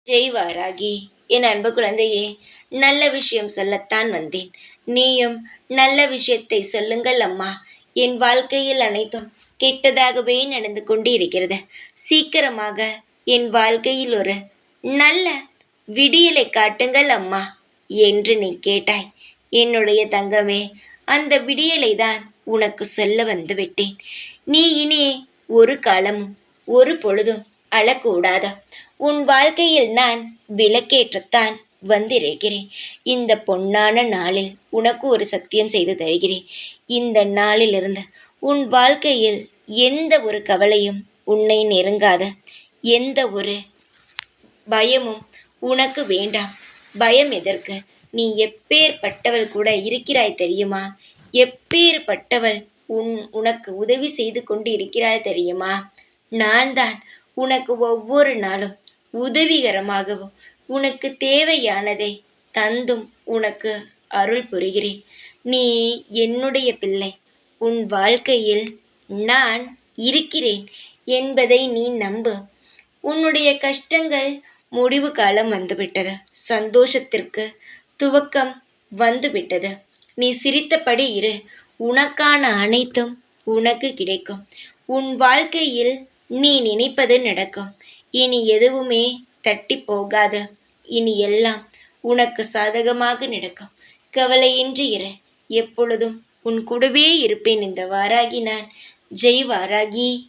ஜெய் வாராகி. என் அன்பு குழந்தையே, நல்ல விஷயம் சொல்லத்தான் வந்தேன். நீயும் நல்ல விஷயத்தை சொல்லுங்கள் அம்மா. என் வாழ்க்கையில் அனைத்தும் கெட்டதாகவே நடந்து கொண்டு இருக்கிறது. சீக்கிரமாக என் வாழ்க்கையில் ஒரு நல்ல விடியலை காட்டுங்கள் அம்மா என்று நீ கேட்டாய். என்னுடைய தங்கமே, அந்த விடியலை தான் உனக்கு சொல்ல வந்து விட்டேன். நீ இனி ஒரு காலமும் ஒரு பொழுதும் அழக்கூடாதா? உன் வாழ்க்கையில் நான் விளக்கேற்றத்தான் வந்திருக்கிறேன். இந்த பொன்னான நாளில் உனக்கு ஒரு சத்தியம் செய்து தருகிறேன். இந்த நாளிலிருந்து உன் வாழ்க்கையில் எந்த ஒரு கவலையும் உன்னை நெருங்காத, எந்த ஒரு பயமும் உனக்கு வேண்டாம். பயம் எதற்கு? நீ எப்பேற்பட்டவள் கூட இருக்கிறாய் தெரியுமா? எப்பேற்பட்டவள் உனக்கு உதவி செய்து கொண்டு இருக்கிறாய் தெரியுமா? நான் தான் உனக்கு ஒவ்வொரு நாளும் உதவிகரமாகவும் உனக்கு தேவையானதை தந்தும் உனக்கு அருள் புரிகிறேன். நீ என்னுடைய பிள்ளை. உன் வாழ்க்கையில் நான் இருக்கிறேன் என்பதை நீ நம்பு. உன்னுடைய கஷ்டங்கள் முடிவு காலம் வந்துவிட்டது. சந்தோஷத்திற்கு துவக்கம் வந்துவிட்டது. நீ சிரித்தபடி இரு. உனக்கான அனைத்தும் உனக்கு கிடைக்கும். உன் வாழ்க்கையில் நீ நினைப்பது நடக்கும். இனி எதுவுமே தட்டி போகாது. இனி எல்லாம் உனக்கு சாதகமாக நடக்கும். கவலையின்றி இரு. எப்பொழுதும் உன் கூடவே இருப்பேன் இந்த வாராகி நான். ஜெய் வாராகி.